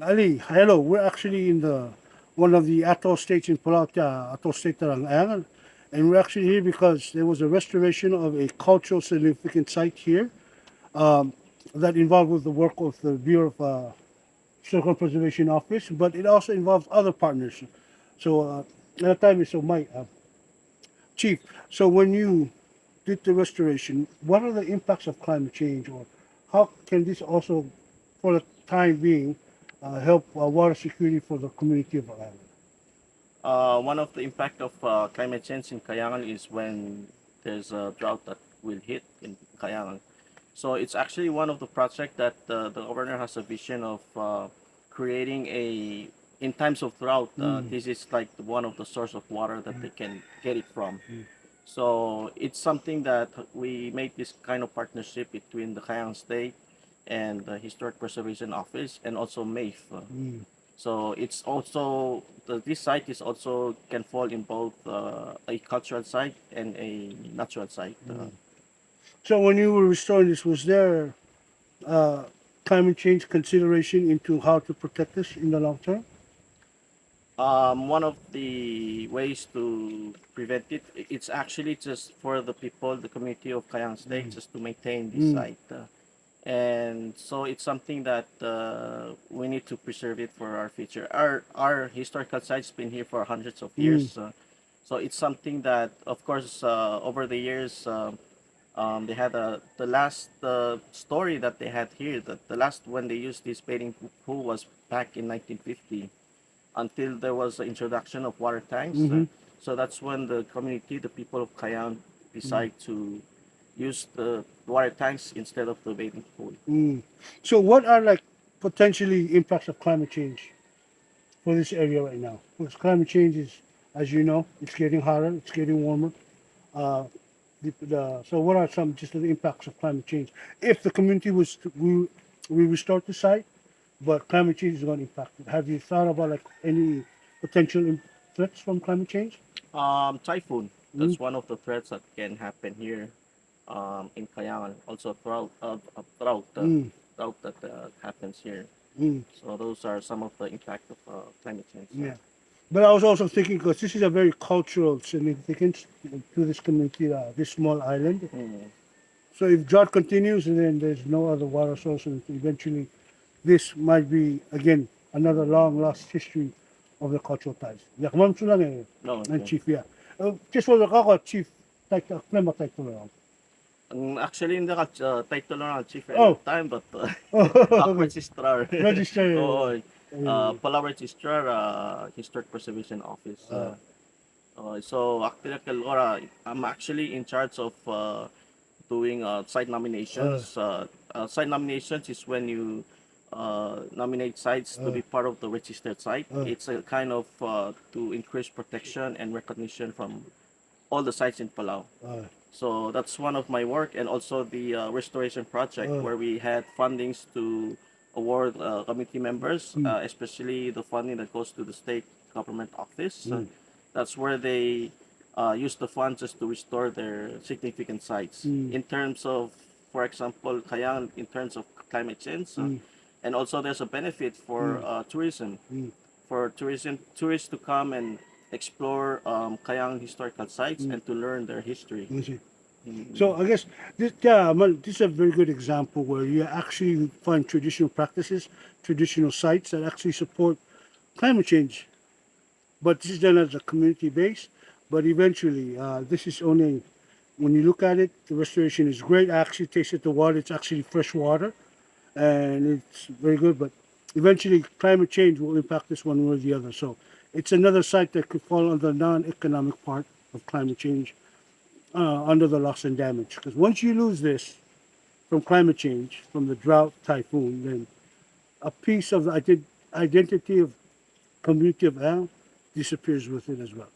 Ali, hello. We're actually in the one of the atoll states in Palau, atoll state Tarang, and we're actually here because there was a restoration of a cultural significant site here um, that involved with the work of the Bureau of Historical Preservation Office, but it also involves other partners. So at the time, so Mike, Chief. So when you did the restoration, what are the impacts of climate change, or how can this also, for the time being, help water security for the community of the island? One of the impact of climate change in Kayangan is when there's a drought that will hit in Kayangan. So it's actually one of the project that the governor has a vision of creating a in times of drought. This is like one of the source of water that they can get it from. So it's something that we made this kind of partnership between the Kayangan State and the Historic Preservation Office and also MAFE. So it's also this site is also can fall in both a cultural site and a natural site. So when you were restoring this, was there uh, climate change consideration into how to protect this in the long term? One of the ways to prevent it, it's actually just for the people, the community of Kayang State, just to maintain this Mm. site. And so it's something that we need to preserve it for our future. Our historical site's been here for hundreds of Mm. years. So it's something that, of course, over the years, they had the last story that they had here. That the last when they used this bathing pool was back in 1950 until there was the introduction of water tanks. Mm-hmm. So that's when the community, the people of Kayan, decide to use the water tanks instead of the bathing pool. Mm. So what are like potentially impacts of climate change for this area right now? Because climate change is, as you know, it's getting hotter, it's getting warmer. Uh, so what are some just the impacts of climate change? If the community was to, we restore the site, but climate change is going to impact it. Have you thought about like any potential threats from climate change? Typhoon. Mm, That's one of the threats that can happen here in Kayangan. Also, mm, drought that happens here. mm, So those are some of the impact of climate change. yeah. But I was also thinking because this is a very cultural significance to this community, this small island. Mm. So if drought continues and then there's no other water source, and eventually this might be again another long lost history of the cultural ties. Yeah, ma'am, so lang eh, No, and okay. chief, yeah. Just for the kako, chief, like, klema type to lang. Actually, hindi ka title lang ang chief at Oh, that time, but ako okay. registrar. Register. Oo, pala registrar, Historic Preservation Office. Uh, So actually, I'm actually in charge of doing site uh, nominations. Site nominations is when you nominate sites to uh, be part of the registered site. uh, It's a kind of to increase protection and recognition from all the sites in Palau. uh, So that's one of my work, and also the restoration project uh, where we had fundings to award committee members, mm, especially the funding that goes to the state government office. mm, That's where they use the funds just to restore their significant sites. mm, In terms of, for example, Kayang, in terms of climate change, mm, and also there's a benefit for mm, tourism, mm, for tourists to come and explore Kayang historical sites mm, and to learn their history. I see. So Mm. I guess this, yeah, well, this is a very good example where you actually find traditional practices, traditional sites that actually support climate change. But this is done as a community base. But eventually, this is only when you look at it, the restoration is great. I actually tasted the water; it's actually fresh water, and it's very good. But eventually, climate change will impact this one way or the other. So it's another site that could fall on the non-economic part of climate change under the loss and damage. Because once you lose this from climate change, from the drought, typhoon, then a piece of the identity of community of Al disappears with it as well.